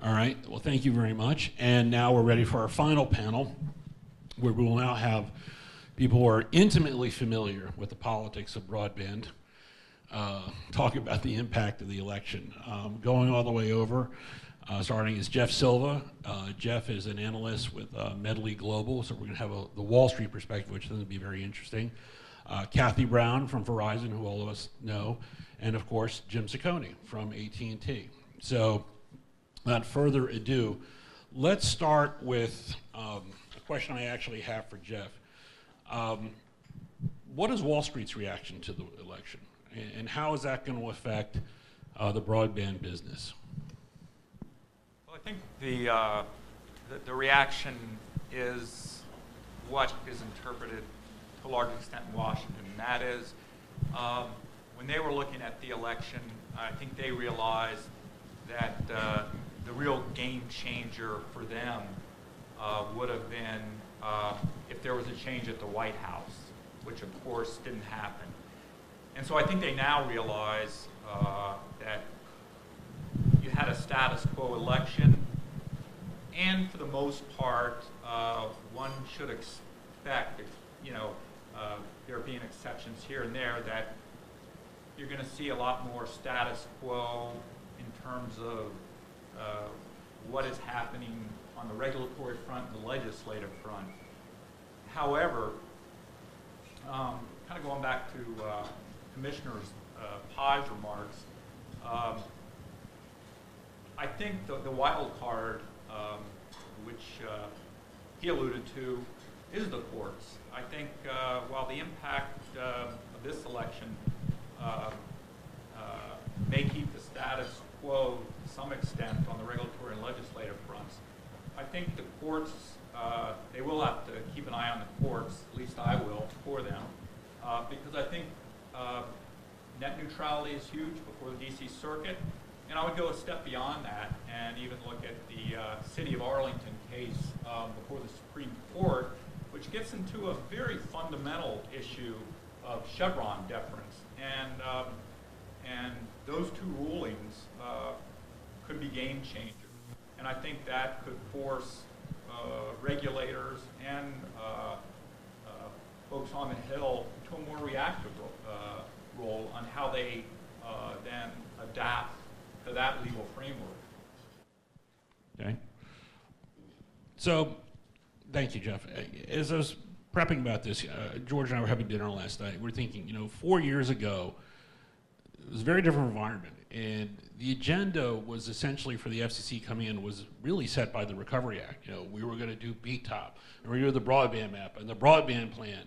All right, well, thank you very much. And now we're ready for our final panel, where we will now have people who are intimately familiar with the politics of broadband talk about the impact of the election. Going all the way over, starting is Jeff Silva. Jeff is an analyst with Medley Global, so we're going to have the Wall Street perspective, which is going to be very interesting. Kathy Brown from Verizon, who all of us know, and of course, Jim Cicconi from AT&T. So, without further ado, let's start with a question I actually have for Jeff. What is Wall Street's reaction to the election, and how is that going to affect the broadband business? Well, I think the reaction is what is interpreted to a large extent in Washington, and that is when they were looking at the election, I think they realized that the real game changer for them would have been if there was a change at the White House, which of course didn't happen. And so I think they now realize that you had a status quo election, and for the most part, one should expect, there being exceptions here and there, that you're going to see a lot more status quo in terms of what is happening on the regulatory front and the legislative front. However, kind of going back to Commissioner Pai's remarks, I think the wild card, which he alluded to, is the courts. I think while the impact of this election may keep the status quo to some extent on the regulatory and legislative fronts, I think the courts, they will have to keep an eye on the courts, at least I will, for them, because I think net neutrality is huge before the D.C. Circuit, and I would go a step beyond that and even look at the City of Arlington case before the Supreme Court, which gets into a very fundamental issue of Chevron deference, and those two rulings could be game changers. And I think that could force regulators and folks on the Hill to a more reactive role on how they then adapt to that legal framework. Okay. So, thank you, Jeff. As I was prepping about this, George and I were having dinner last night. We're thinking, 4 years ago, it was a very different environment, and the agenda was essentially for the FCC coming in was really set by the Recovery Act. We were going to do BTOP, and we were going to do the broadband map and the broadband plan.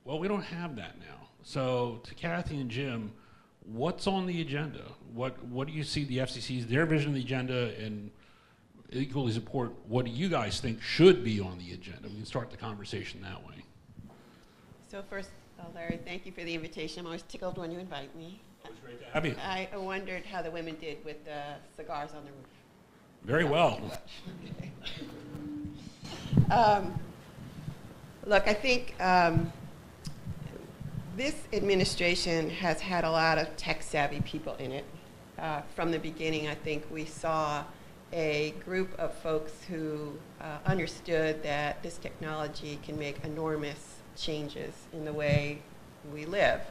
Well, we don't have that now. So, to Kathy and Jim, what's on the agenda? What do you see the FCC's, their vision of the agenda, and equally as important, what do you guys think should be on the agenda? We can start the conversation that way. So first, Larry, thank you for the invitation. I'm always tickled when you invite me. Always great to have you. I wondered how the women did with the cigars on the roof. Very well. Okay. Look, I think this administration has had a lot of tech-savvy people in it. From the beginning, I think we saw a group of folks who understood that this technology can make enormous changes in the way we live.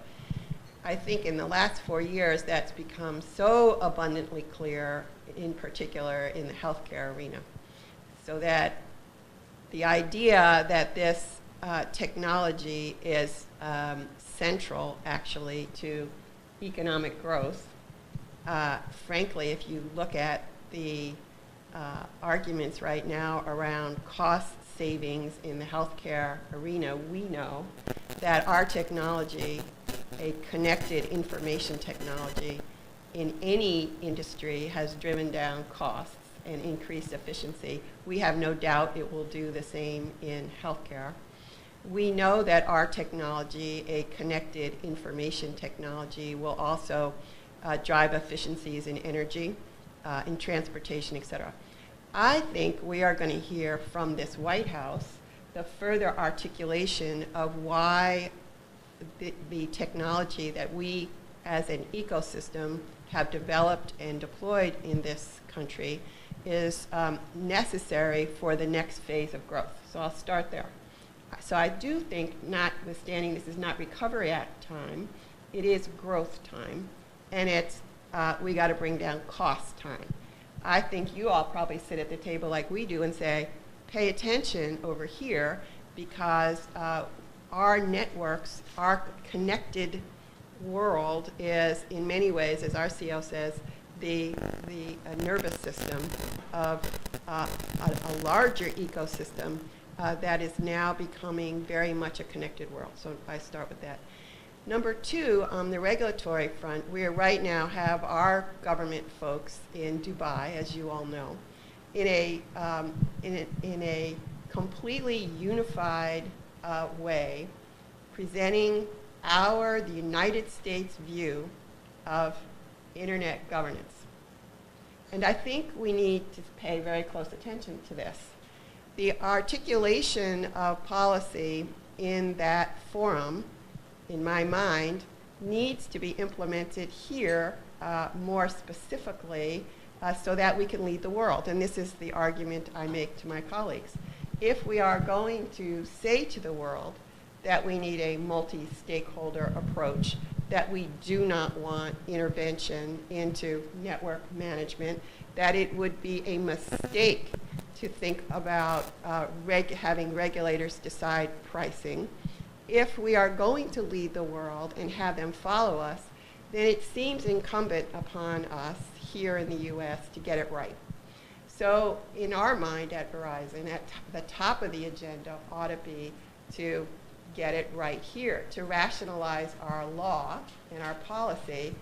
I think in the last 4 years, that's become so abundantly clear, in particular in the healthcare arena, so that the idea that this technology is central, actually, to economic growth. Frankly, if you look at the arguments right now around cost savings in the healthcare arena, we know that our technology, a connected information technology in any industry, has driven down costs and increased efficiency. We have no doubt it will do the same in healthcare. We know that our technology, a connected information technology, will also drive efficiencies in energy, in transportation, et cetera. I think we are going to hear from this White House the further articulation of why the technology that we as an ecosystem have developed and deployed in this country is necessary for the next phase of growth. So I'll start there. So I do think, notwithstanding this is not recovery act time, it is growth time, and it's we got to bring down cost time. I think you all probably sit at the table like we do and say, pay attention over here, because our networks, our connected world is in many ways, as our CEO says, the nervous system of a larger ecosystem that is now becoming very much a connected world. So I start with that. Number two, on the regulatory front, we right now have our government folks in Dubai, as you all know, in a completely unified way, presenting the United States view of internet governance. And I think we need to pay very close attention to this. The articulation of policy in that forum, in my mind, needs to be implemented here more specifically so that we can lead the world. And this is the argument I make to my colleagues. If we are going to say to the world that we need a multi-stakeholder approach, that we do not want intervention into network management, that it would be a mistake to think about having regulators decide pricing. If we are going to lead the world and have them follow us, then it seems incumbent upon us here in the US to get it right. So in our mind at Verizon, at the top of the agenda ought to be to get it right here, to rationalize our law and our policy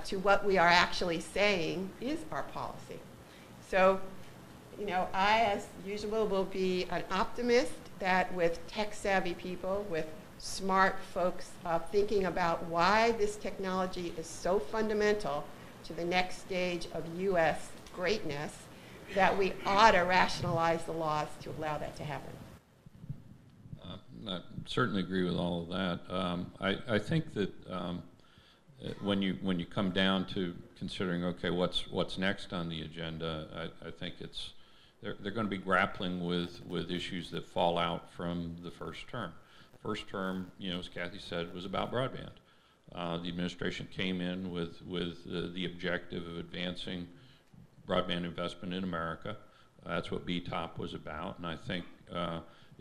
to what we are actually saying is our policy. So, you know, I, as usual, will be an optimist that with tech-savvy people, with smart folks thinking about why this technology is so fundamental to the next stage of US greatness, that we ought to rationalize the laws to allow that to happen. I certainly agree with all of that. I think that when you come down to considering, okay, what's next on the agenda, I think they're going to be grappling with issues that fall out from the first term. First term, you know, as Kathy said, was about broadband. The administration came in with the objective of advancing broadband investment in America. That's what BTOP was about, and I think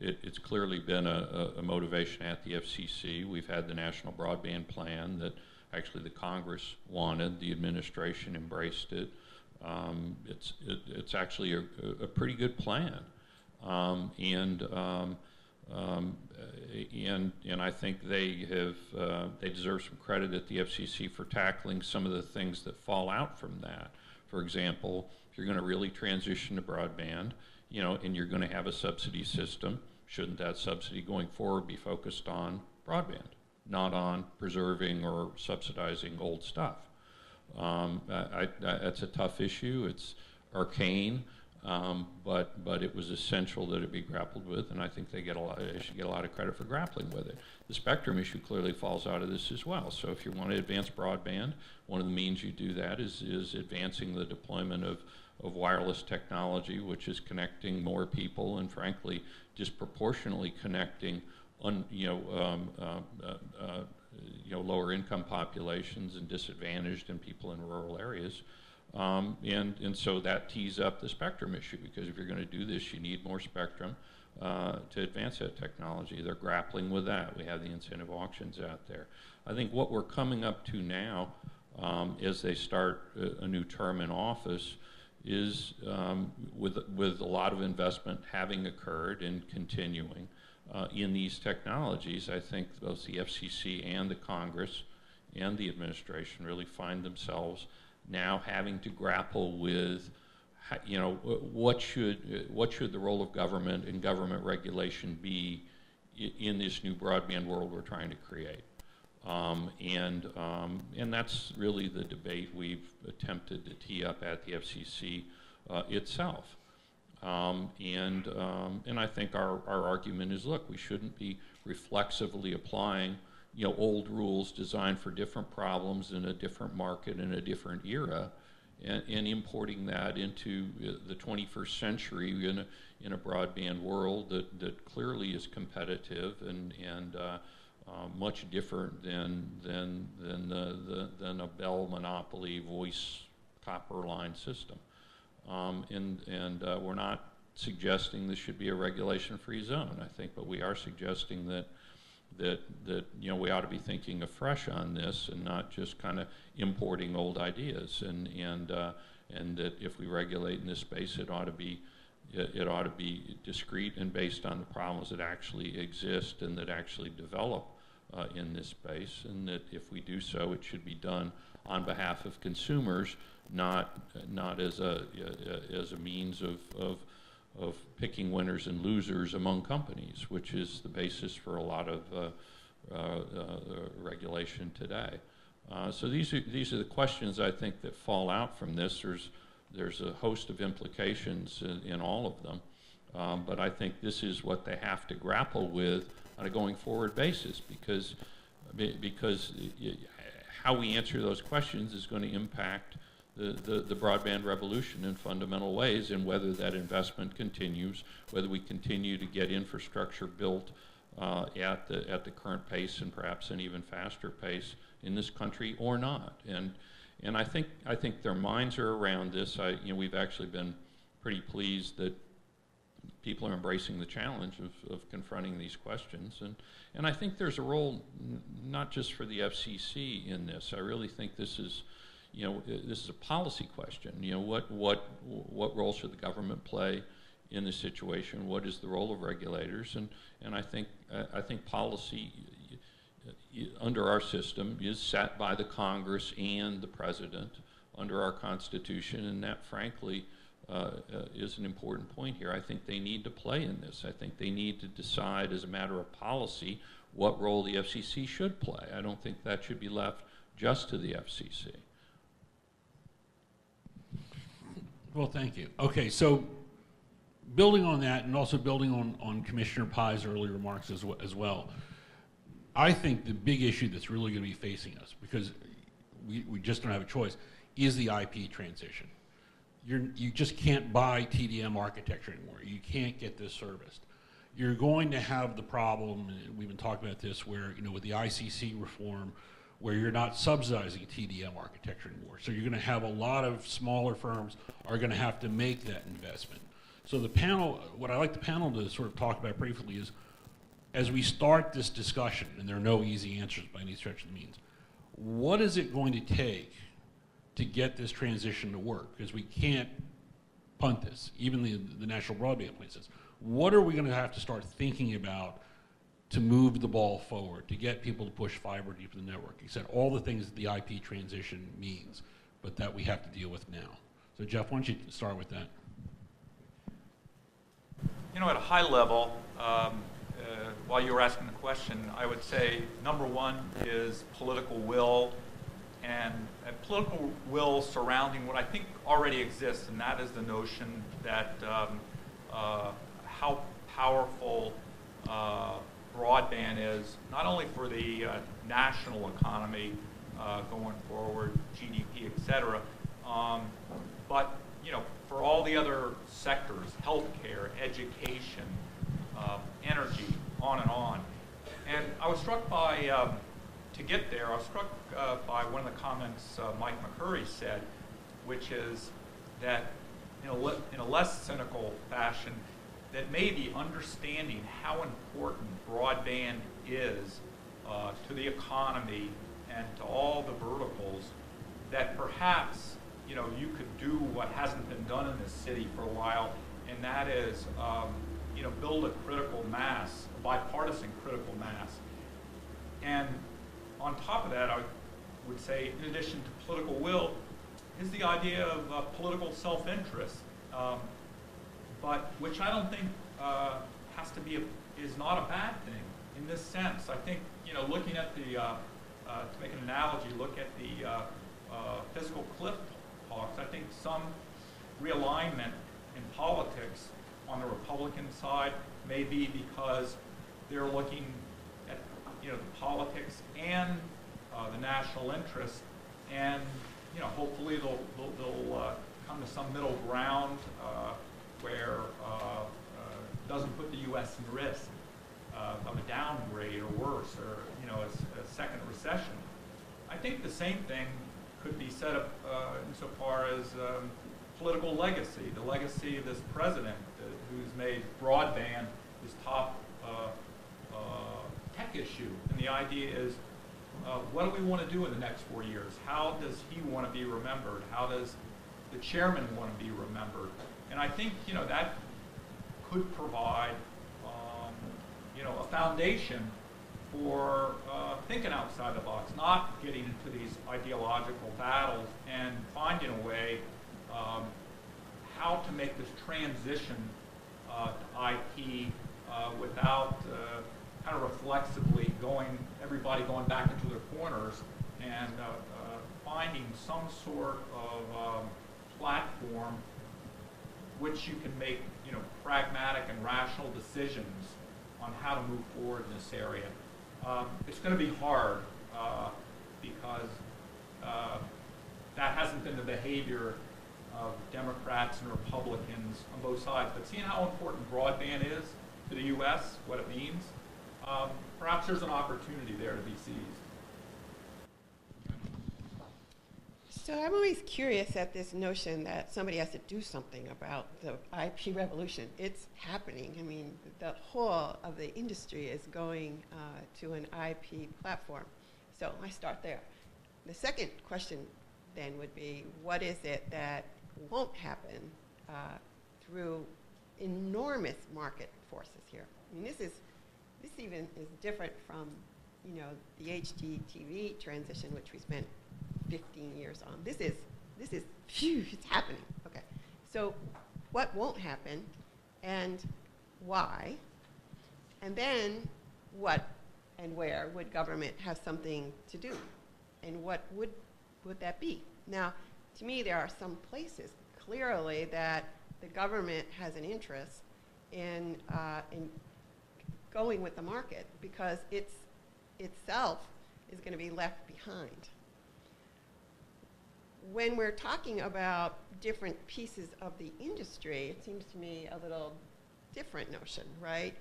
it's clearly been a motivation at the FCC. We've had the National Broadband Plan that actually the Congress wanted. The administration embraced it. It's actually a pretty good plan, and I think they deserve some credit at the FCC for tackling some of the things that fall out from that. For example, if you're going to really transition to broadband, you know, and you're going to have a subsidy system, shouldn't that subsidy going forward be focused on broadband, not on preserving or subsidizing old stuff? That's a tough issue. It's arcane, but it was essential that it be grappled with, and I think they should get a lot of credit for grappling with it. The spectrum issue clearly falls out of this as well. So if you want to advance broadband, one of the means you do that is advancing the deployment of wireless technology, which is connecting more people and, frankly, disproportionately connecting lower income populations and disadvantaged and people in rural areas. And so that tees up the spectrum issue, because if you're going to do this, you need more spectrum to advance that technology. They're grappling with that. We have the incentive auctions out there. I think what we're coming up to now as they start a new term in office is with a lot of investment having occurred and continuing in these technologies, I think both the FCC and the Congress and the administration really find themselves now having to grapple with, you know, what should the role of government and government regulation be in this new broadband world we're trying to create. And that's really the debate we've attempted to tee up at the FCC itself. And I think our argument is, look, we shouldn't be reflexively applying, old rules designed for different problems in a different market in a different era and importing that into the 21st century in a broadband world that clearly is competitive and much different than a Bell monopoly voice copper line system. We're not suggesting this should be a regulation-free zone, I think, but we are suggesting that we ought to be thinking afresh on this and not just kind of importing old ideas, and that if we regulate in this space, it ought to be discrete and based on the problems that actually exist and that actually develop in this space, and that if we do so, it should be done on behalf of consumers, not as a means of picking winners and losers among companies, which is the basis for a lot of regulation today. So these are the questions I think that fall out from this. There's a host of implications in all of them, but I think this is what they have to grapple with on a going forward basis, because how we answer those questions is going to impact the broadband revolution in fundamental ways, and whether that investment continues, whether we continue to get infrastructure built at the current pace and perhaps an even faster pace in this country or not. And I think their minds are around this. We've actually been pretty pleased that people are embracing the challenge of confronting these questions, and I think there's a role not just for the FCC in this. I really think this is a policy question. What role should the government play in this situation? What is the role of regulators? And I think policy under our system is set by the Congress and the President under our Constitution, and that, frankly, is an important point here. I think they need to play in this. I think they need to decide as a matter of policy what role the FCC should play. I don't think that should be left just to the FCC. Well, thank you. Okay, so building on that, and also building on Commissioner Pai's earlier remarks as well, I think the big issue that's really going to be facing us, because we just don't have a choice, is the IP transition. You just can't buy TDM architecture anymore. You can't get this serviced. You're going to have the problem, and we've been talking about this, where with the ICC reform, where you're not subsidizing TDM architecture anymore. So you're going to have a lot of smaller firms are going to have to make that investment. So the panel, what I'd like the panel to sort of talk about briefly is, as we start this discussion, and there are no easy answers by any stretch of the means, what is it going to take to get this transition to work? Because we can't punt this. Even the National Broadband Plan says, what are we going to have to start thinking about to move the ball forward, to get people to push fiber deep in the network? He said all the things that the IP transition means, but that we have to deal with now. So Jeff, why don't you start with that? At a high level, while you were asking the question, I would say number one is political will, and political will surrounding what I think already exists, and that is the notion that how powerful broadband is, not only for the national economy going forward, GDP, et cetera, but for all the other sectors, healthcare, education, energy, on and on. And I was struck by, to get there, I was struck by one of the comments Mike McCurry said, which is that in a less cynical fashion, that maybe understanding how important broadband is to the economy and to all the verticals, that perhaps you could do what hasn't been done in this city for a while, and that is build a critical mass, a bipartisan critical mass. And on top of that, I would say, in addition to political will, is the idea of political self-interest, but which I don't think is not a bad thing in this sense. I think looking at the to make an analogy, look at the fiscal cliff talks. I think some realignment in politics on the Republican side may be because they're looking at the politics and the national interest, and you know, hopefully they'll come to some middle ground where it doesn't put the U.S. in risk of a downgrade or worse, or, you know, a second recession. I think the same thing could be said of, insofar as political legacy, the legacy of this president who's made broadband his top tech issue. And the idea is, what do we want to do in the next 4 years? How does he want to be remembered? How does the chairman want to be remembered? And I think, you know, that could provide, you know, a foundation for thinking outside the box, not getting into these ideological battles, and finding a way how to make this transition to IP without kind of reflexively everybody going back into their corners, and finding some sort of platform which you can make, you know, pragmatic and rational decisions on how to move forward in this area. It's going to be hard because that hasn't been the behavior of Democrats and Republicans on both sides. But seeing how important broadband is to the U.S., what it means, perhaps there's an opportunity there to be seized. So I'm always curious at this notion that somebody has to do something about the IP revolution. It's happening. I mean, the whole of the industry is going to an IP platform. So I start there. The second question then would be, what is it that won't happen through enormous market forces here? I mean, this even is different from, you know, the HDTV transition, which we spent 15 years on. This is phew, it's happening. Okay, so what won't happen, and why, and then what and where would government have something to do, and what would that be? Now, to me, there are some places clearly that the government has an interest in going with the market, because itself is going to be left behind. When we're talking about different pieces of the industry, it seems to me a little different notion, right?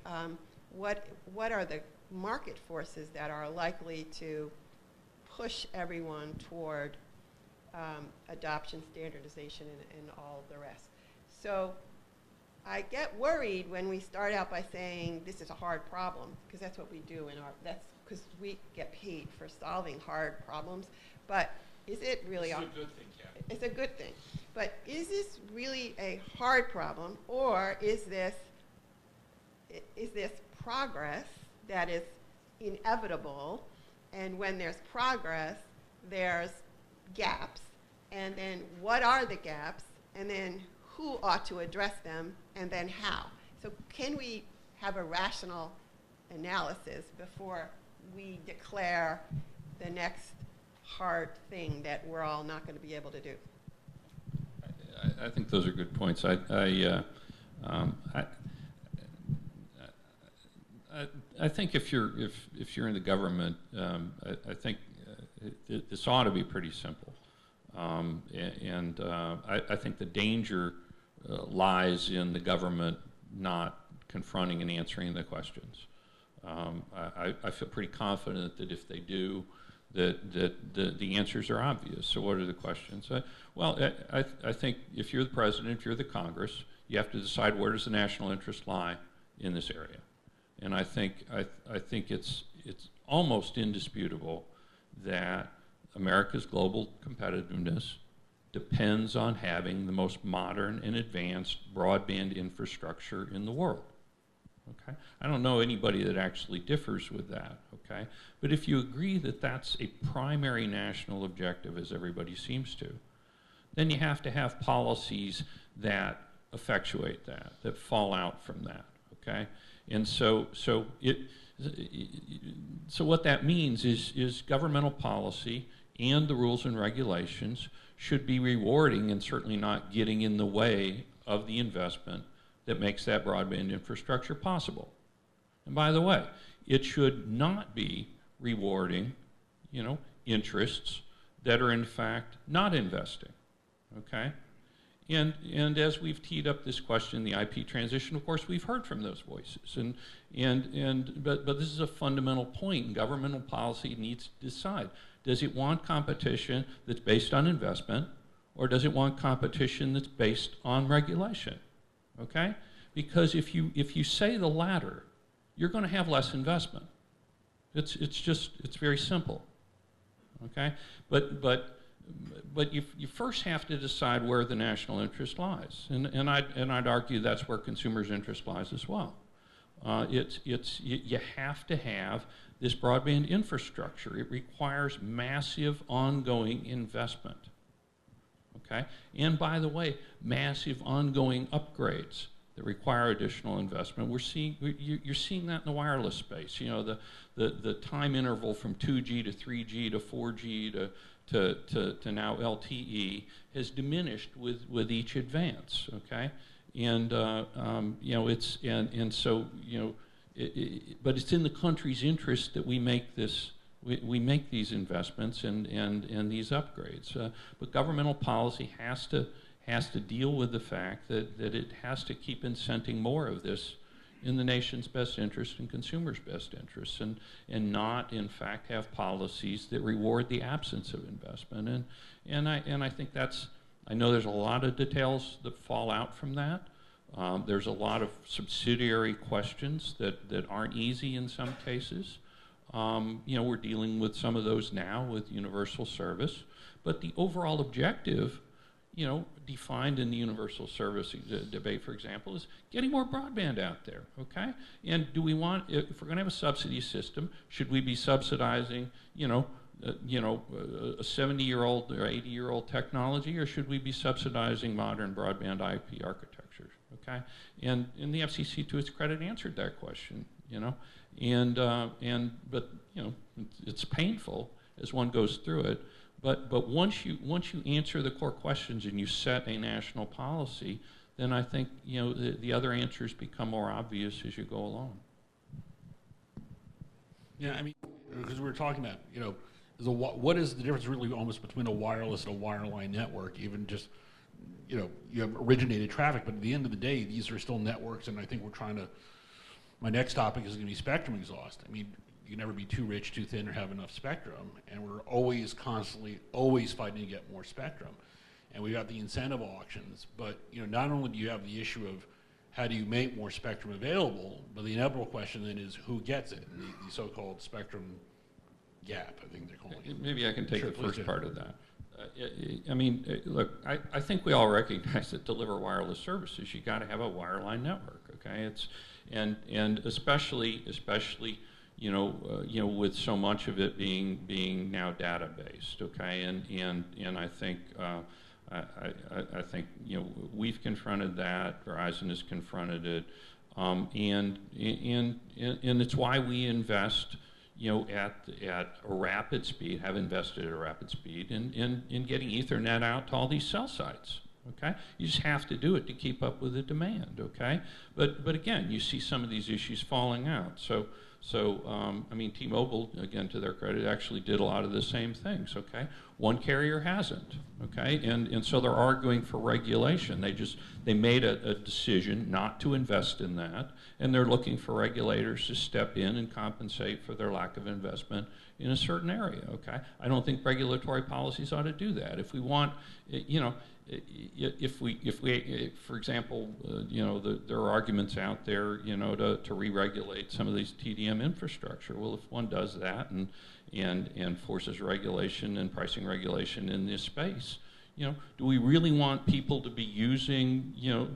What are the market forces that are likely to push everyone toward adoption, standardization, and all the rest? So I get worried when we start out by saying this is a hard problem, because that's what we do that's because we get paid for solving hard problems. But is it really It's a good thing, Kathy. It's a good thing. But is this really a hard problem, or is this progress that is inevitable? And when there's progress, there's gaps. And then what are the gaps? And then who ought to address them? And then how? So can we have a rational analysis before we declare the next hard thing that we're all not going to be able to do? I think those are good points. I think if you're in the government, I think this ought to be pretty simple, and I think the danger lies in the government not confronting and answering the questions. I feel pretty confident that if they do, that the answers are obvious. So what are the questions? Well, I think if you're the president, if you're the Congress, you have to decide where does the national interest lie in this area. And I think it's almost indisputable that America's global competitiveness depends on having the most modern and advanced broadband infrastructure in the world. Okay? I don't know anybody that actually differs with that, okay? But if you agree that that's a primary national objective, as everybody seems to, then you have to have policies that effectuate that fall out from that, okay? And so what that means is governmental policy and the rules and regulations should be rewarding and certainly not getting in the way of the investment that makes that broadband infrastructure possible. And by the way, it should not be rewarding, interests that are in fact not investing, okay? And as we've teed up this question, the IP transition, of course, we've heard from those voices. But this is a fundamental point, and governmental policy needs to decide. Does it want competition that's based on investment, or does it want competition that's based on regulation, okay? Because if you say the latter, you're going to have less investment. It's very simple, okay? But you first have to decide where the national interest lies, and I'd argue that's where consumers' interest lies as well. You have to have this broadband infrastructure. It requires massive ongoing investment, okay? And by the way, massive ongoing upgrades that require additional investment. You're seeing that in the wireless space. You know, the time interval from 2G to 3G to 4G to now LTE has diminished with each advance, okay? And you know, but it's in the country's interest that we make this, we make these investments and these upgrades. But governmental policy has to deal with the fact that it has to keep incenting more of this in the nation's best interest and consumers' best interests, and not, in fact, have policies that reward the absence of investment. And I think I know there's a lot of details that fall out from that. There's a lot of subsidiary questions that aren't easy in some cases. You know, we're dealing with some of those now with universal service, but the overall objective, you know, defined in the universal service debate, for example, is getting more broadband out there, okay? And do we want, if we're going to have a subsidy system, should we be subsidizing, a 70-year-old or 80-year-old technology, or should we be subsidizing modern broadband IP architectures, okay? And the FCC, to its credit, answered that question, you know? But, you know, it's painful as one goes through it. But once you answer the core questions and you set a national policy, then I think, you know, the other answers become more obvious as you go along. Yeah, I mean, because we were talking about, you know, what is the difference really almost between a wireless and a wireline network? Even just, you know, you have originated traffic, but at the end of the day, these are still networks, and I think we're trying to. My next topic is going to be spectrum exhaust. I mean, you can never be too rich, too thin, or have enough spectrum, and we're always fighting to get more spectrum. And we've got the incentive auctions, but you know, not only do you have the issue of how do you make more spectrum available, but the inevitable question then is who gets it, the so-called spectrum gap, I think they're calling it. Maybe I can take the first part of that. I mean, look, I think we all recognize that to deliver wireless services, you got to have a wireline network, okay? And especially you know, with so much of it being now data-based, okay? And I think I think, you know, we've confronted that. Verizon has confronted it, and it's why we invest, you know, at a rapid speed, have invested at a rapid speed in getting Ethernet out to all these cell sites. Okay, you just have to do it to keep up with the demand. Okay, but again, you see some of these issues falling out. So I mean, T-Mobile, again, to their credit, actually did a lot of the same things. Okay, one carrier hasn't. Okay, and so they're arguing for regulation. They made a decision not to invest in that, and they're looking for regulators to step in and compensate for their lack of investment in a certain area. Okay, I don't think regulatory policies ought to do that. If we want, you know. If we, for example, you know, there are arguments out there, you know, to re-regulate some of these TDM infrastructure. Well, if one does that and forces regulation and pricing regulation in this space, you know, do we really want people to be using, you know,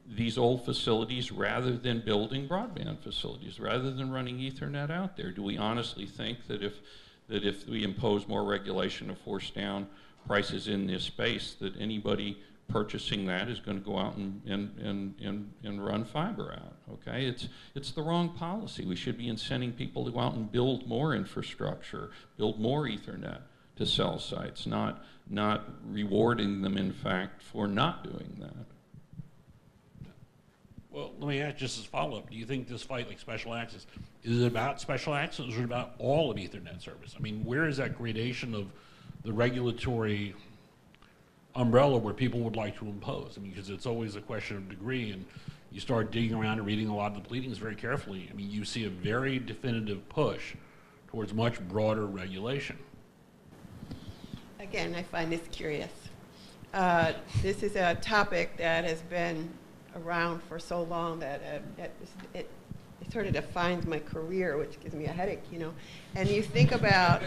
these old facilities rather than building broadband facilities, rather than running Ethernet out there? Do we honestly think that if we impose more regulation to force down prices in this space, that anybody purchasing that is going to go out and run fiber out? Okay, it's the wrong policy. We should be incenting people to go out and build more infrastructure, build more Ethernet to cell sites, not rewarding them, in fact, for not doing that. Well, let me ask just as follow-up. Do you think this fight, like special access, is it about special access, or is it about all of Ethernet service? I mean, where is that gradation of the regulatory umbrella where people would like to impose. I mean, because it's always a question of degree, and you start digging around and reading a lot of the pleadings very carefully. I mean, you see a very definitive push towards much broader regulation. Again, I find this curious. This is a topic that has been around for so long that it sort of defines my career, which gives me a headache, you know. And you think about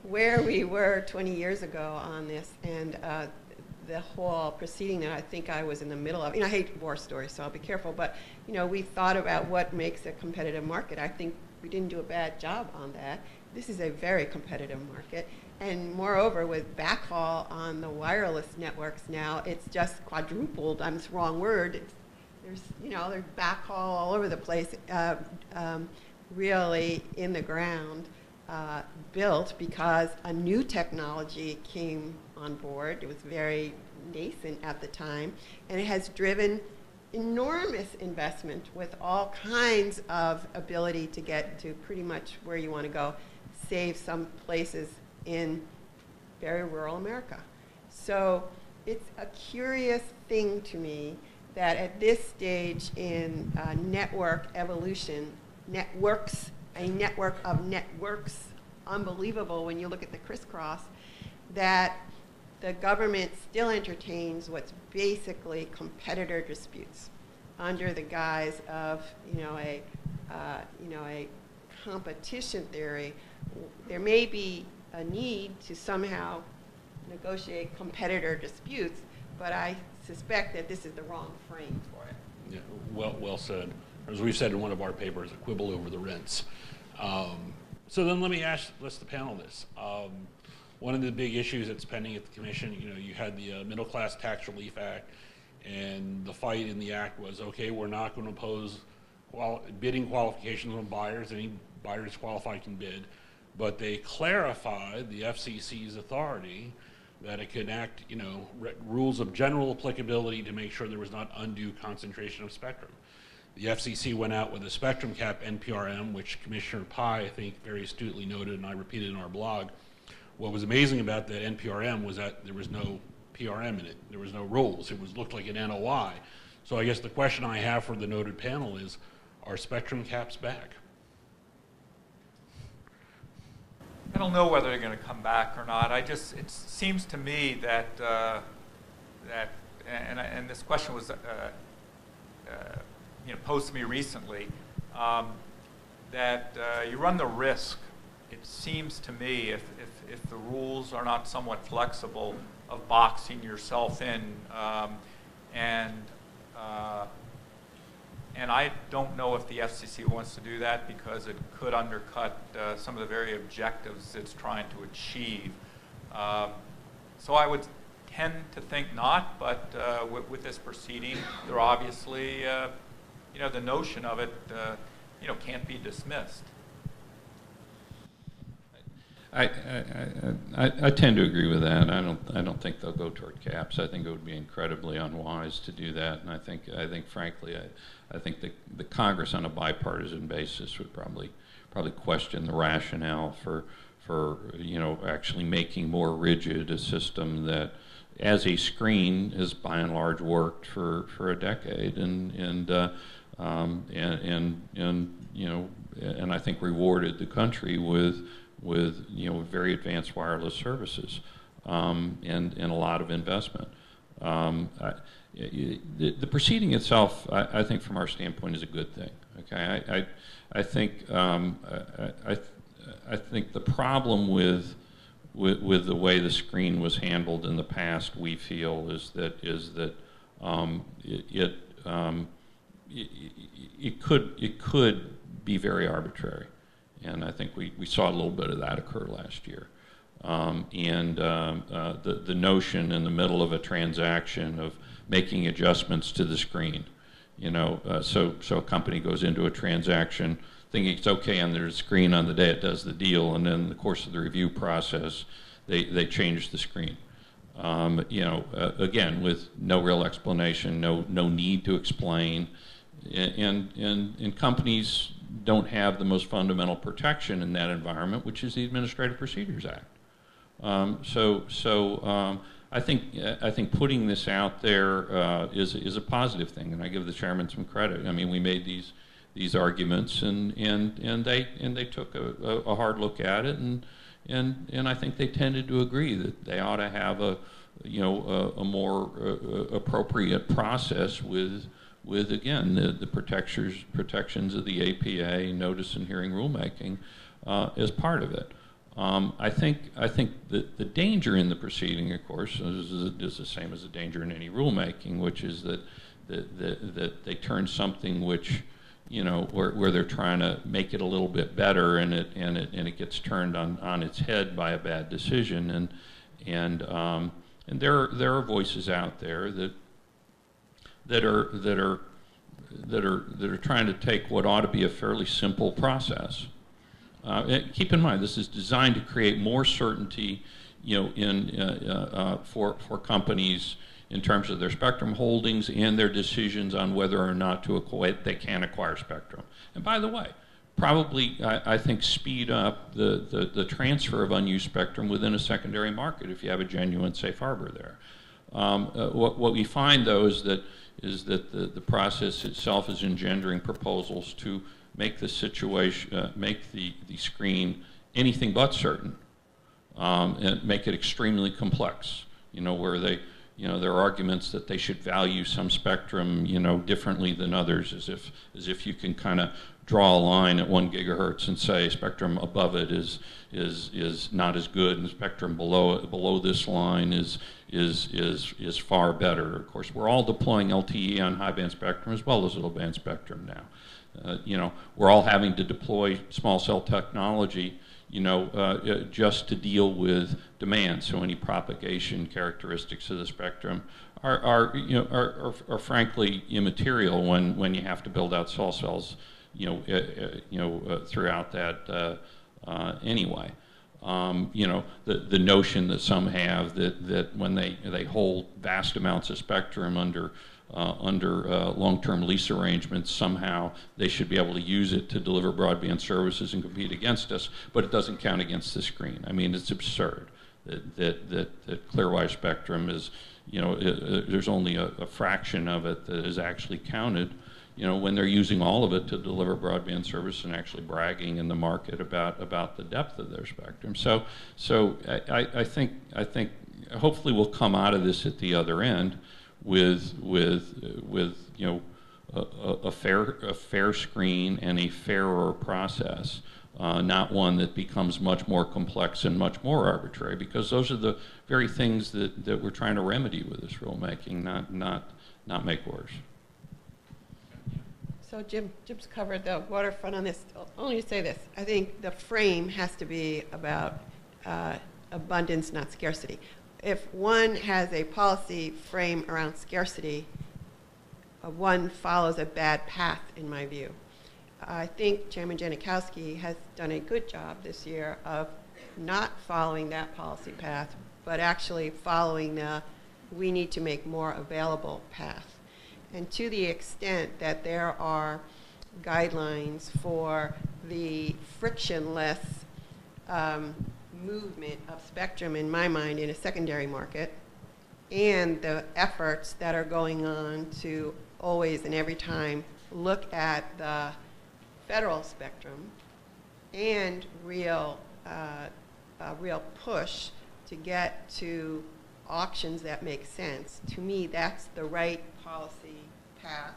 where we were 20 years ago on this, and the whole proceeding that I think I was in the middle of. You know, I hate war stories, so I'll be careful. But you know, we thought about what makes a competitive market. I think we didn't do a bad job on that. This is a very competitive market. And moreover, with backhaul on the wireless networks now, it's just quadrupled. It's the wrong word. There's backhaul all over the place, really in the ground, built because a new technology came on board. It was very nascent at the time, and it has driven enormous investment with all kinds of ability to get to pretty much where you want to go, save some places in very rural America. So it's a curious thing to me that at this stage in network evolution, a network of networks, unbelievable when you look at the crisscross, that the government still entertains what's basically competitor disputes under the guise of a competition theory. There may be a need to somehow negotiate competitor disputes, but I suspect that this is the wrong frame for it. Yeah, well said. As we've said in one of our papers, a quibble over the rents. So then let me ask the panel this. One of the big issues that's pending at the commission, you had the Middle Class Tax Relief Act, and the fight in the act was, okay, we're not going to impose bidding qualifications on buyers. Any buyer disqualified can bid. But they clarified the FCC's authority that it could enact, rules of general applicability to make sure there was not undue concentration of spectrum. The FCC went out with a spectrum cap NPRM, which Commissioner Pai, I think, very astutely noted, and I repeated in our blog. What was amazing about that NPRM was that there was no PRM in it. There was no rules. It looked like an NOI. So I guess the question I have for the noted panel is, are spectrum caps back? I don't know whether they're going to come back or not. It seems to me that and this question was posed to me recently, that you run the risk, it seems to me, if the rules are not somewhat flexible, of boxing yourself in, and I don't know if the FCC wants to do that because it could undercut some of the very objectives it's trying to achieve. So I would tend to think not, but with this proceeding, there obviously, the notion of it, can't be dismissed. I tend to agree with that. I don't think they'll go toward caps. I think it would be incredibly unwise to do that, and I think frankly, I think the Congress on a bipartisan basis would probably question the rationale for actually making more rigid a system that, as a screen, has by and large worked for a decade, and I think rewarded the country with very advanced wireless services and a lot of investment. The proceeding itself, I think, from our standpoint, is a good thing. Okay, I think the problem with the way the screen was handled in the past, we feel, is that it could be very arbitrary. And I think we saw a little bit of that occur last year. The notion in the middle of a transaction of making adjustments to the screen, so a company goes into a transaction thinking it's okay on their screen on the day it does the deal, and then in the course of the review process, they change the screen. Again, with no real explanation, no need to explain, and companies don't have the most fundamental protection in that environment, which is the Administrative Procedures Act. I think putting this out there is a positive thing, and I give the chairman some credit. I mean, we made these arguments, and they took a hard look at it, and I think they tended to agree that they ought to have a more appropriate process with again the protections of the APA, notice and hearing rulemaking, as part of it. I think that the danger in the proceeding, of course, is the same as the danger in any rulemaking, which is that they turn something which, where they're trying to make it a little bit better, and it gets turned on its head by a bad decision, and there are voices out there that are trying to take what ought to be a fairly simple process. Keep in mind, this is designed to create more certainty, for companies in terms of their spectrum holdings and their decisions on whether or not they can acquire spectrum. And by the way, probably I think speed up the transfer of unused spectrum within a secondary market if you have a genuine safe harbor there. What we find though is that the process itself is engendering proposals to make the situation, make the screen anything but certain, and make it extremely complex. Where there are arguments that they should value some spectrum, differently than others, as if you can kind of draw a line at 1 gigahertz and say spectrum above it is not as good, and spectrum below this line is far better. Of course, we're all deploying LTE on high band spectrum as well as low band spectrum now. We're all having to deploy small cell technology, just to deal with demand. So any propagation characteristics of the spectrum are frankly immaterial when you have to build out small cells, throughout that anyway. The notion that some have that when they hold vast amounts of spectrum under long-term lease arrangements, somehow they should be able to use it to deliver broadband services and compete against us, but it doesn't count against the screen. I mean, it's absurd that Clearwire spectrum is, there's only a fraction of it that is actually counted, when they're using all of it to deliver broadband service and actually bragging in the market about the depth of their spectrum. So I think hopefully we'll come out of this at the other end with a fair screen and a fairer process, not one that becomes much more complex and much more arbitrary, because those are the very things that we're trying to remedy with this rulemaking, not make worse. So Jim's covered the waterfront on this. Only to say this, I think the frame has to be about abundance, not scarcity. If one has a policy frame around scarcity, one follows a bad path, in my view. I think Chairman Janikowski has done a good job this year of not following that policy path, but actually following the we need to make more available path. And to the extent that there are guidelines for the frictionless movement of spectrum, in my mind, in a secondary market, and the efforts that are going on to always and every time look at the federal spectrum and real push to get to auctions that make sense, to me, that's the right policy path.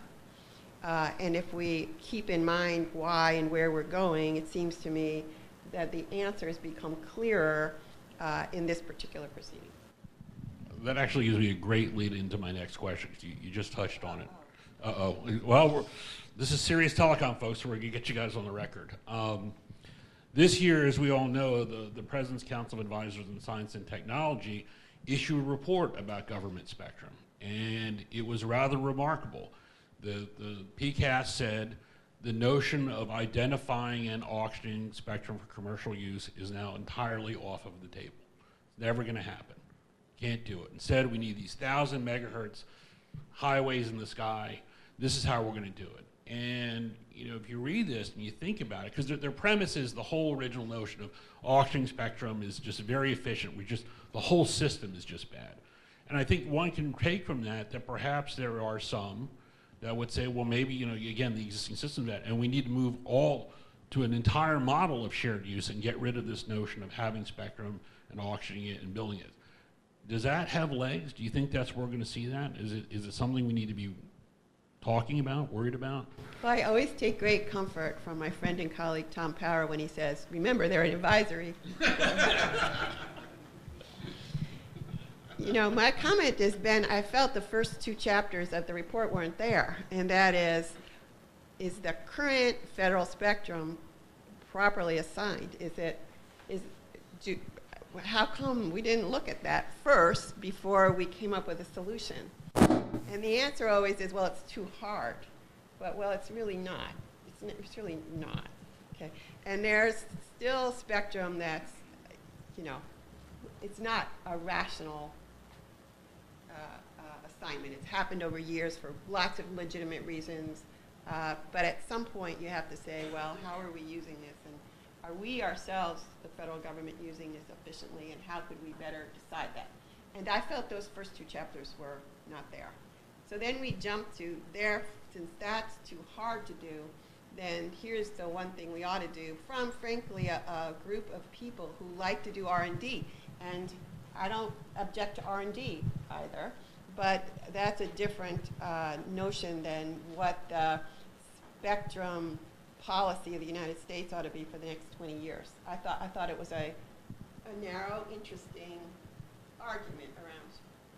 And if we keep in mind why and where we're going, it seems to me that the answers become clearer in this particular proceeding. That actually gives me a great lead into my next question. You just touched on it. Uh-oh. Well, this is serious telecom, folks, so we're going to get you guys on the record. This year, as we all know, the President's Council of Advisors in Science and Technology issued a report about government spectrum, and it was rather remarkable. The PCAST said the notion of identifying and auctioning spectrum for commercial use is now entirely off of the table. It's never going to happen. Can't do it. Instead, we need these 1,000 megahertz highways in the sky. This is how we're going to do it. And if you read this and you think about it, because their premise is the whole original notion of auctioning spectrum is just very efficient. The whole system is just bad. And I think one can take from that perhaps there are some that would say, well, maybe, again, the existing system and we need to move all to an entire model of shared use and get rid of this notion of having spectrum and auctioning it and building it. Does that have legs? Do you think that's where we're going to see that? Is it something we need to be talking about, worried about? Well, I always take great comfort from my friend and colleague Tom Power when he says, remember, they're an advisory. My comment has been, I felt the first 2 chapters of the report weren't there, and that is the current federal spectrum properly assigned? How come we didn't look at that first before we came up with a solution? And the answer always is, well, it's too hard. But, well, it's really not. It's really not. Okay? And there's still spectrum that's, it's not a rational assignment. It's happened over years for lots of legitimate reasons. But at some point, you have to say, well, how are we using this? And are we ourselves, the federal government, using this efficiently? And how could we better decide that? And I felt those first 2 chapters were not there. So then we jump to since that's too hard to do, then here's the one thing we ought to do from, frankly, a group of people who like to do R&D. And I don't object to R&D either, but that's a different notion than what the spectrum policy of the United States ought to be for the next 20 years. I thought it was a narrow, interesting argument around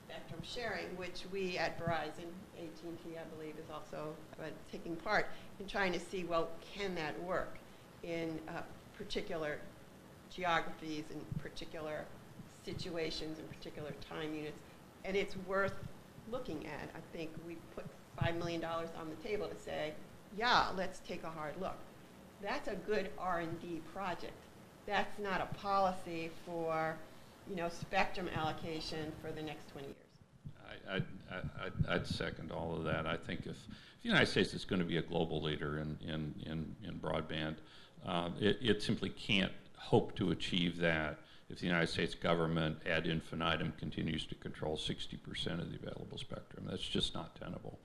spectrum sharing, which we at Verizon, AT&T, I believe, is also taking part in trying to see, well, can that work in particular geographies and particular situations and particular time units. And it's worth looking at. I think we put $5 million on the table to say, yeah, let's take a hard look. That's a good R&D project. That's not a policy for spectrum allocation for the next 20 years. I'd second all of that. I think if the United States is going to be a global leader in broadband, it simply can't hope to achieve that if the United States government ad infinitum continues to control 60% of the available spectrum. That's just not tenable.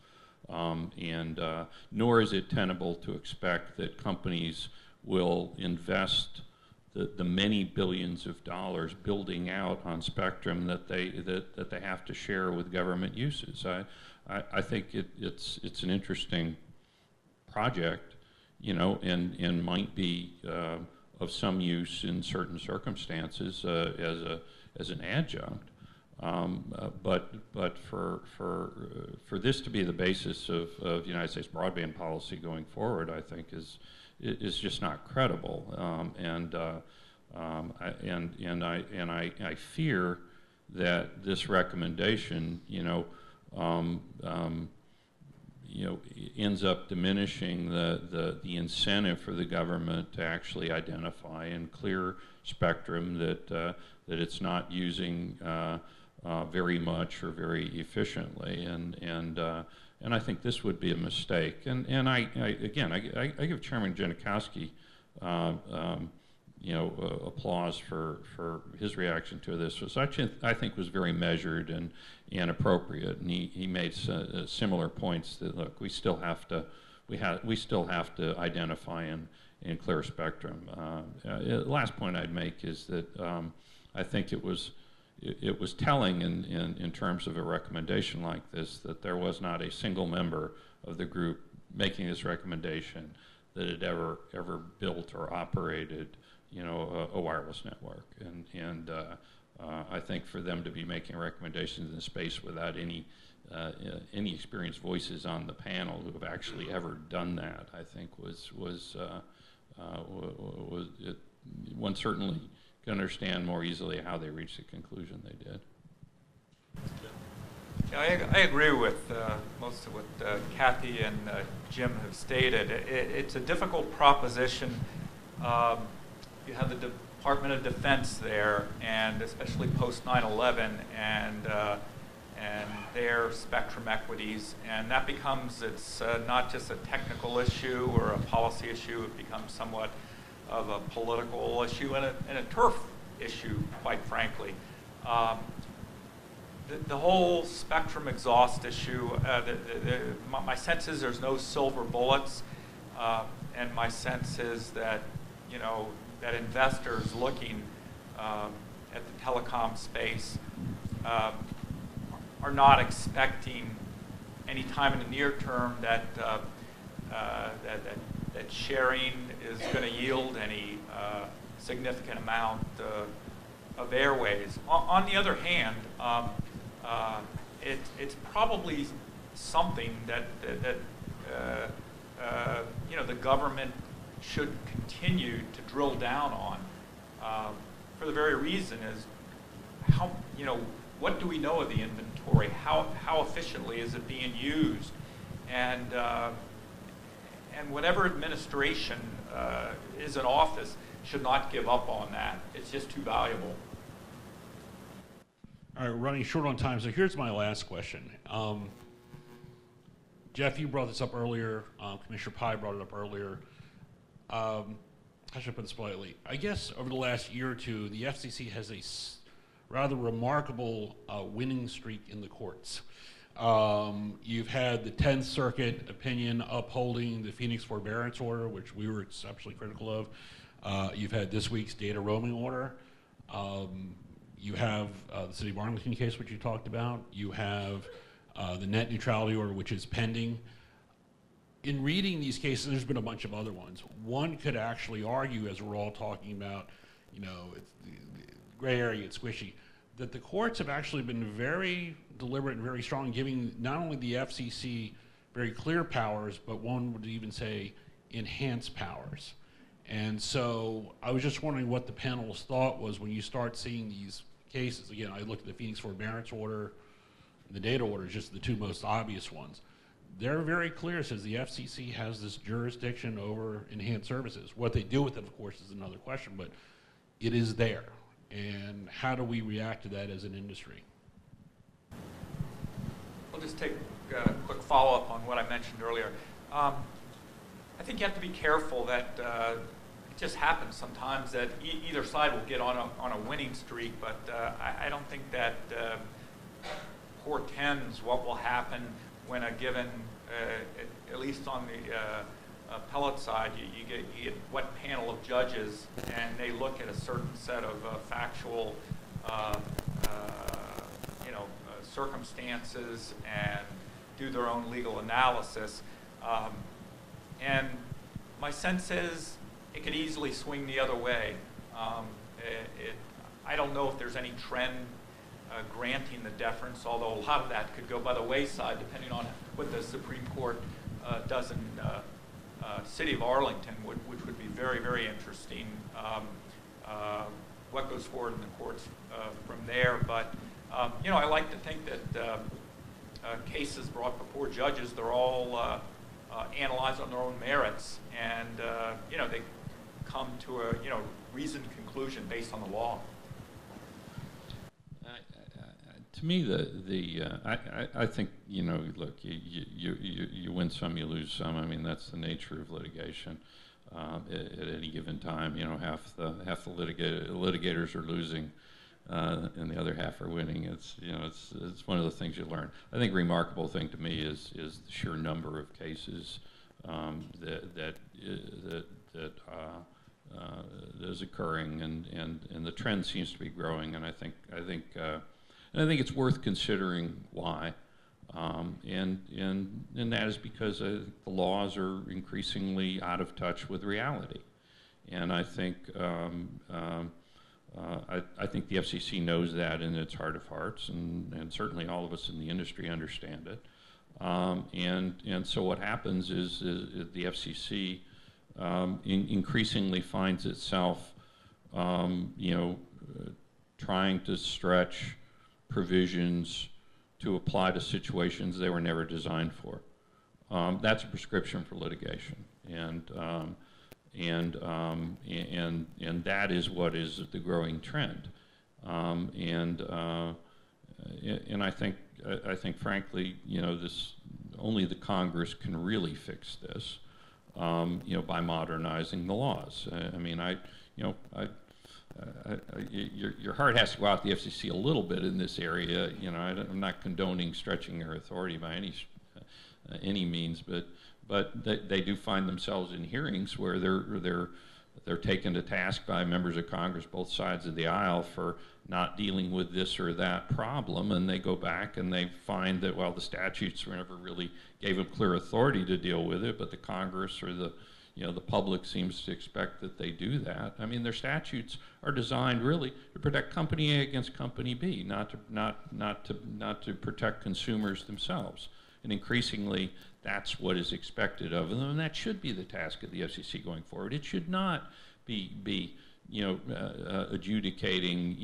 Nor is it tenable to expect that companies will invest the many billions of dollars building out on spectrum that they have to share with government uses. I think it's an interesting project, and might be of some use in certain circumstances as an adjunct. But for this to be the basis of United States broadband policy going forward, I think is just not credible. I fear that this recommendation, ends up diminishing the incentive for the government to actually identify and clear spectrum that it's not using very much or very efficiently, and I think this would be a mistake. And I give Chairman Janikowski applause for his reaction to this, which I think was very measured and appropriate. And he made similar points that, look, we still have to identify and clear spectrum. Last point I'd make is that I think it was telling in terms of a recommendation like this that there was not a single member of the group making this recommendation that had ever built or operated a wireless network. And I think for them to be making recommendations in the space without any experienced voices on the panel who have actually ever done that, I think was one certainly can understand more easily how they reached the conclusion they did. Yeah, I agree with most of what Kathy and Jim have stated. It's a difficult proposition. You have the Department of Defense there, and especially post 9/11, and and their spectrum equities, and that becomes, it's not just a technical issue or a policy issue, it becomes somewhat of a political issue and a turf issue, quite frankly. The whole spectrum exhaust issue, my sense is there's no silver bullets, and my sense is that, you know, that investors looking at the telecom space are not expecting any time in the near term that that sharing is going to yield any significant amount of airways. On the other hand, it's probably something that you know, the government should continue to drill down on, for the very reason is how, you know, what do we know of the inventory? How efficiently is it being used? And whatever administration is in office should not give up on that. It's just too valuable. All right, we're running short on time, so here's my last question. Jeff, you brought this up earlier. Commissioner Pai brought it up earlier. How should I put this politely? I guess over the last year or two, the FCC has a rather remarkable winning streak in the courts. You've had the 10th Circuit opinion upholding the Phoenix forbearance order, which we were exceptionally critical of. You've had this week's data roaming order. You have the City of Arlington case, which you talked about. You have the net neutrality order, which is pending. In reading these cases, there's been a bunch of other ones. One could actually argue, as we're all talking about, you know, it's the gray area, it's squishy, that the courts have actually been very deliberate and very strong, giving not only the FCC very clear powers, but one would even say enhanced powers. And so I was just wondering what the panel's thought was when you start seeing these cases. Again, I looked at the Phoenix forbearance order, the data order is just the two most obvious ones. They're very clear. It says the FCC has this jurisdiction over enhanced services. What they do with it, of course, is another question, but it is there. And how do we react to that as an industry? I'll just take a quick follow-up on what I mentioned earlier. I think you have to be careful that it just happens sometimes that either side will get on a winning streak, but I don't think that portends what will happen when a given, at least on the appellate side, you get what panel of judges, and they look at a certain set of factual, you know, circumstances and do their own legal analysis. And my sense is it could easily swing the other way. I don't know if there's any trend granting the deference, although a lot of that could go by the wayside depending on what the Supreme Court does in City of Arlington, which would be very, very interesting. What goes forward in the courts from there. But, you know, I like to think that cases brought before judges, they're all analyzed on their own merits, and, you know, they come to a, you know, reasoned conclusion based on the law. To me, I think, you know, look, you win some, you lose some. I mean, that's the nature of litigation. At any given time, you know, half the litigators are losing, and the other half are winning. It's, you know, it's one of the things you learn. I think a remarkable thing to me is the sheer number of cases that is occurring, and the trend seems to be growing. And I think it's worth considering why, and that is because the laws are increasingly out of touch with reality, and I think I think the FCC knows that in its heart of hearts, and certainly all of us in the industry understand it, and so what happens is the FCC increasingly finds itself, you know, trying to stretch provisions to apply to situations they were never designed for. That's a prescription for litigation, and that is what is the growing trend. and I think frankly, only the Congress can really fix this, by modernizing the laws. Your heart has to go out to the FCC a little bit in this area. I'm not condoning stretching their authority by any means, but they do find themselves in hearings where they're taken to task by members of Congress, both sides of the aisle, for not dealing with this or that problem, and they go back and they find that, well, the statutes never really gave them clear authority to deal with it, but the Congress or the public seems to expect that they do that. I mean, their statutes are designed really to protect company A against company B, not to protect consumers themselves. And increasingly, that's what is expected of them, and that should be the task of the FCC going forward. It should not be adjudicating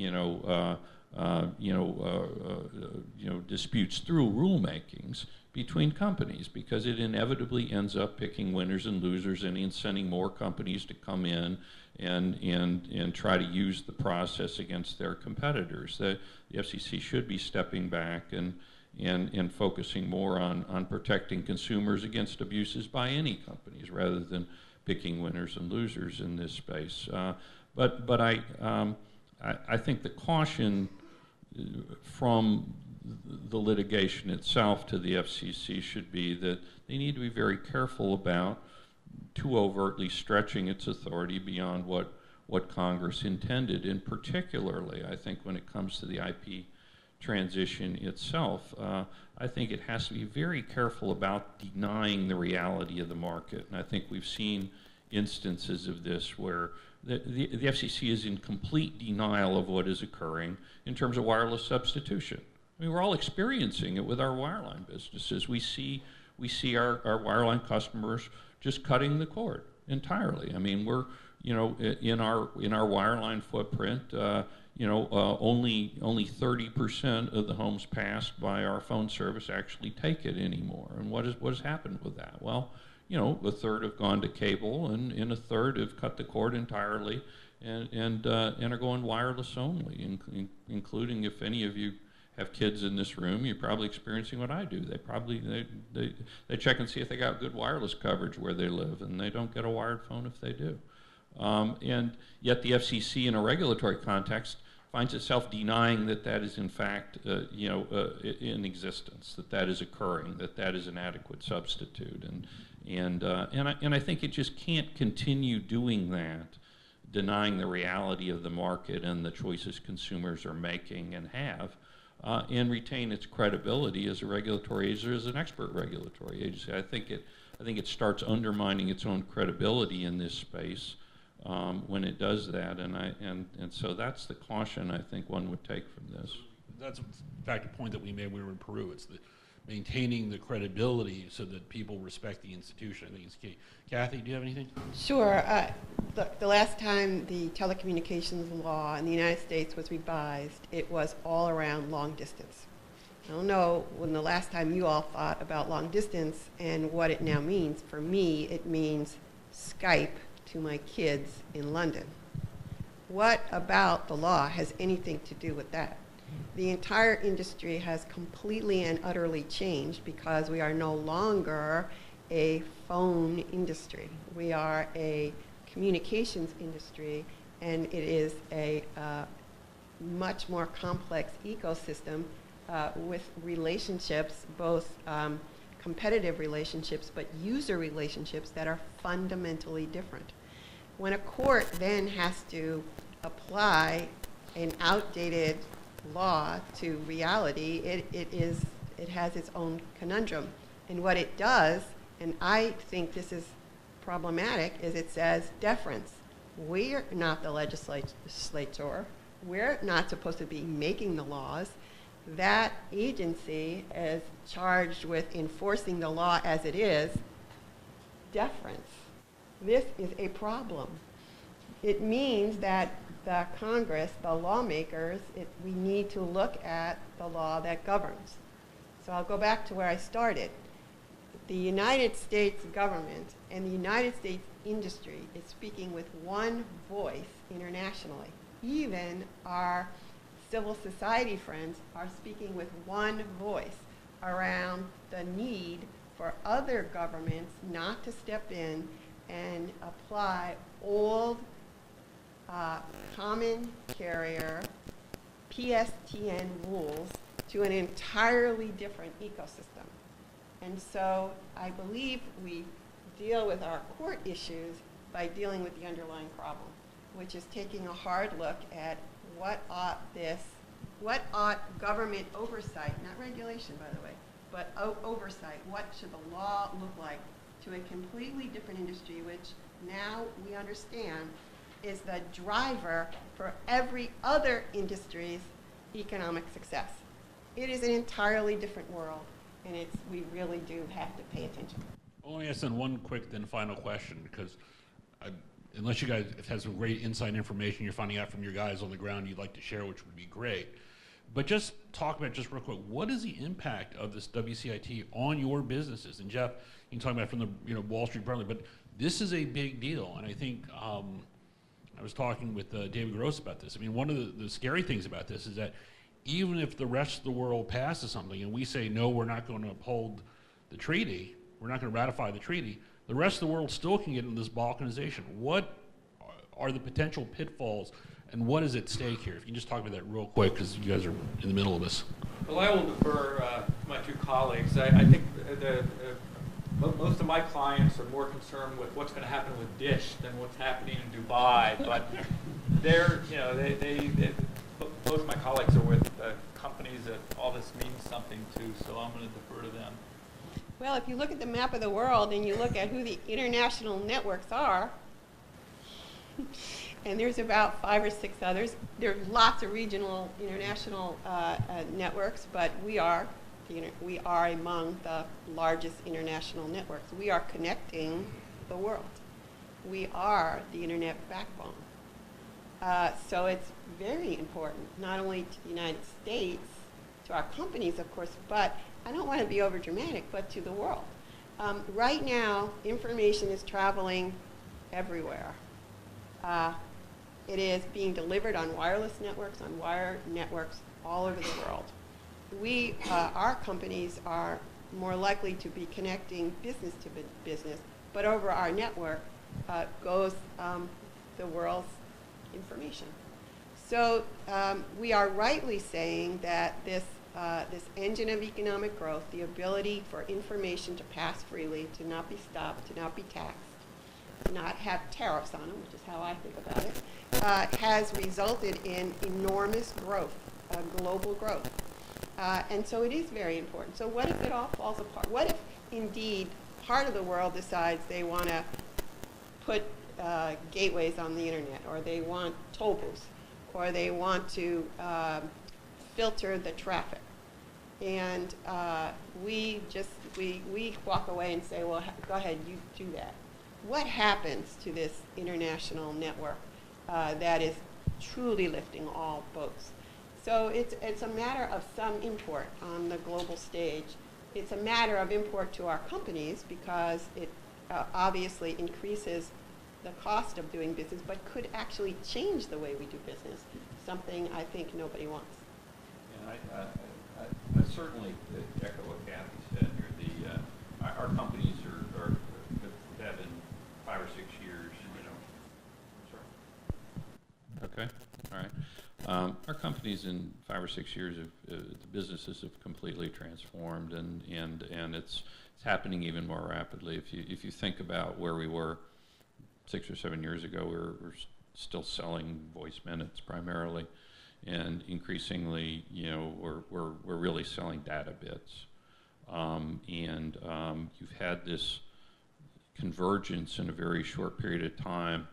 disputes through rulemakings between companies, because it inevitably ends up picking winners and losers and sending more companies to come in and try to use the process against their competitors. The FCC should be stepping back and focusing more on protecting consumers against abuses by any companies rather than picking winners and losers in this space. But I think the caution from the litigation itself to the FCC should be that they need to be very careful about too overtly stretching its authority beyond what Congress intended. And particularly, I think when it comes to the IP transition itself, I think it has to be very careful about denying the reality of the market. And I think we've seen instances of this where the FCC is in complete denial of what is occurring in terms of wireless substitution. I mean, we're all experiencing it with our wireline businesses. We see our wireline customers just cutting the cord entirely. I mean, we're in our wireline footprint, only 30% of the homes passed by our phone service actually take it anymore. And what has happened with that? Well, a third have gone to cable, and a third have cut the cord entirely, and are going wireless only, including, if any of you have kids in this room, you're probably experiencing what I do. They check and see if they got good wireless coverage where they live, and they don't get a wired phone if they do. And yet the FCC, in a regulatory context, finds itself denying that is in fact in existence, that is occurring, that is an adequate substitute, and I think it just can't continue doing that, denying the reality of the market and the choices consumers are making and have, and retain its credibility as a regulatory agency, as an expert regulatory agency. I think it starts undermining its own credibility in this space when it does that, and so that's the caution I think one would take from this. That's in fact a point that we made when we were in Peru. It's maintaining the credibility so that people respect the institution. I think it's key. Kathy, do you have anything? Sure. The last time the telecommunications law in the United States was revised, it was all around long distance. I don't know when the last time you all thought about long distance and what it now means. For me, it means Skype to my kids in London. What about the law has anything to do with that? The entire industry has completely and utterly changed because we are no longer a phone industry. We are a communications industry, and it is a much more complex ecosystem with relationships, both competitive relationships, but user relationships that are fundamentally different. When a court then has to apply an outdated law to reality, it has its own conundrum. And what it does, and I think this is problematic, is it says deference. We're not the legislature. We're not supposed to be making the laws. That agency is charged with enforcing the law as it is. Deference. This is a problem. It means that the Congress, the lawmakers, we need to look at the law that governs. So I'll go back to where I started. The United States government and the United States industry is speaking with one voice internationally. Even our civil society friends are speaking with one voice around the need for other governments not to step in and apply old common carrier PSTN rules to an entirely different ecosystem. And so I believe we deal with our court issues by dealing with the underlying problem, which is taking a hard look at what ought government oversight, not regulation by the way, but oversight, what should the law look like to a completely different industry, which now we understand is the driver for every other industry's economic success. It is an entirely different world, and we really do have to pay attention. I'll only ask then one quick then final question, because unless you guys have some great inside information you're finding out from your guys on the ground you'd like to share, which would be great. But just talk about, just real quick, what is the impact of this WCIT on your businesses? And Jeff, you can talk about it from the Wall Street broadly, but this is a big deal. And I think I was talking with David Gross about this. I mean, one of the scary things about this is that even if the rest of the world passes something and we say, no, we're not going to uphold the treaty, we're not going to ratify the treaty, the rest of the world still can get into this balkanization. What are the potential pitfalls and what is at stake here? If you can just talk about that real quick, because you guys are in the middle of this. Well, I will defer to my two colleagues. I think most of my clients are more concerned with what's going to happen with Dish than what's happening in Dubai. But both of my colleagues are with companies that all this means something to, so I'm going to defer to them. Well, if you look at the map of the world and you look at who the international networks are, and there's about 5 or 6 others. There are lots of regional, international networks, but we are among the largest international networks. We are connecting the world. We are the internet backbone. So it's very important, not only to the United States, to our companies, of course, but I don't want to be overdramatic, but to the world. Right now, information is traveling everywhere. It is being delivered on wireless networks, on wire networks all over the world. Our companies are more likely to be connecting business to business, but over our network goes the world's information. So we are rightly saying that this engine of economic growth, the ability for information to pass freely, to not be stopped, to not be taxed, to not have tariffs on them, which is how I think about it, has resulted in enormous growth, global growth. And so it is very important. So what if it all falls apart? What if, indeed, part of the world decides they want to put gateways on the internet, or they want toll booths, or they want to filter the traffic? And we walk away and say, well, go ahead, you do that. What happens to this international network that is truly lifting all boats? So it's a matter of some import on the global stage. It's a matter of import to our companies because it obviously increases the cost of doing business, but could actually change the way we do business, something I think nobody wants. And I certainly echo what Kathy said here. Our companies have in 5 or 6 years, Sorry. Okay, all right. Our companies in 5 or 6 years, the businesses have completely transformed, and it's happening even more rapidly. If you think about where we were 6 or 7 years ago, we're still selling voice minutes primarily, and increasingly, we're really selling data bits. You've had this convergence in a very short period of time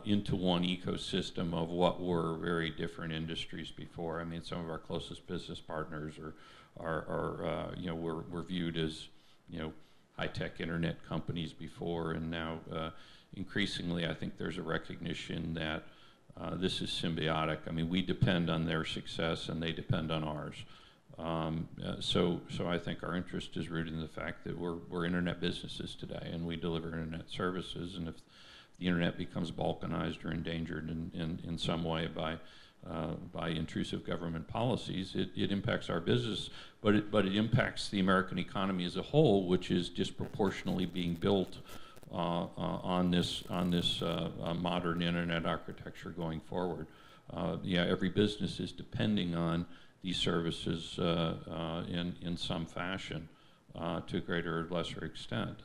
into one ecosystem of what were very different industries before. I mean, some of our closest business partners were viewed as high-tech internet companies before, and now increasingly I think there's a recognition that this is symbiotic. I mean, we depend on their success and they depend on ours. So I think our interest is rooted in the fact that we're internet businesses today, and we deliver internet services. And if the internet becomes balkanized or endangered in some way by by intrusive government policies, it impacts our business, but it impacts the American economy as a whole, which is disproportionately being built on this modern internet architecture going forward. Yeah, every business is depending on these services in some fashion to a greater or lesser extent,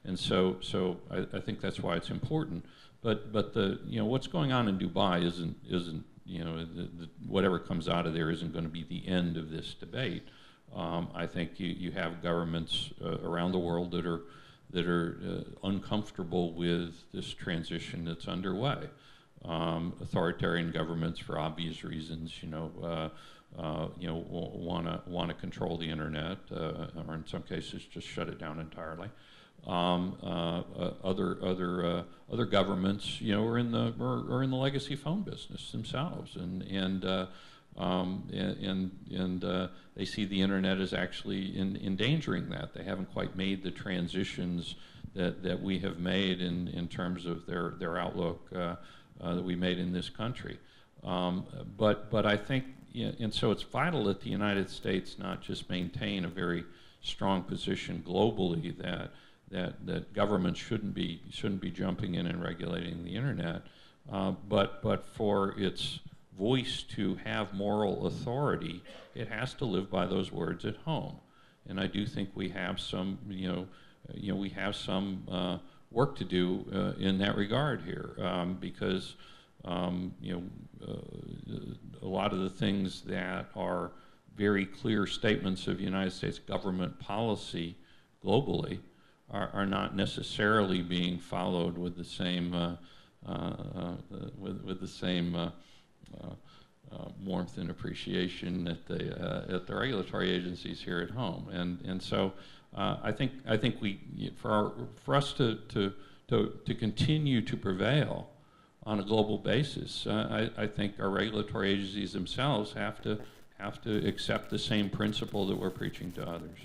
and so I think that's why it's important. But the what's going on in Dubai isn't whatever comes out of there isn't going to be the end of this debate. I think you have governments around the world that are uncomfortable with this transition that's underway. Authoritarian governments, for obvious reasons, want to control the internet, or in some cases just shut it down entirely. Other governments, are in the legacy phone business themselves, and they see the internet as actually endangering that. They haven't quite made the transitions that we have made in terms of their outlook that we made in this country. But I think, and so it's vital that the United States not just maintain a very strong position globally that governments shouldn't be jumping in and regulating the internet, but for its voice to have moral authority, it has to live by those words at home. And I do think we have some, we have some work to do in that regard here, because a lot of the things that are very clear statements of United States government policy globally are not necessarily being followed with the same warmth and appreciation at the regulatory agencies here at home, and so I think for us to continue to prevail on a global basis, I think our regulatory agencies themselves have to accept the same principle that we're preaching to others.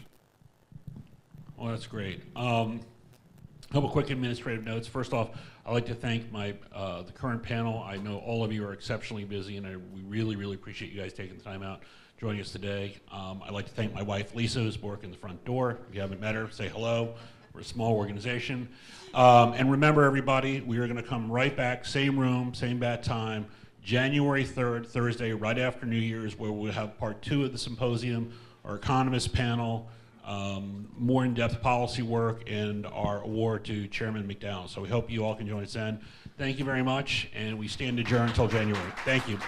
Well, that's great. A couple quick administrative notes. First off, I'd like to thank the current panel. I know all of you are exceptionally busy, and we really, really appreciate you guys taking the time out joining us today. I'd like to thank my wife, Lisa, who's working the front door. If you haven't met her, say hello. We're a small organization. And remember, everybody, we are going to come right back, same room, same bat time, January 3rd, Thursday, right after New Year's, where we'll have part 2 of the symposium, our economist panel, more in-depth policy work, and our award to Chairman McDowell. So we hope you all can join us then. Thank you very much, and we stand adjourned until January. Thank you.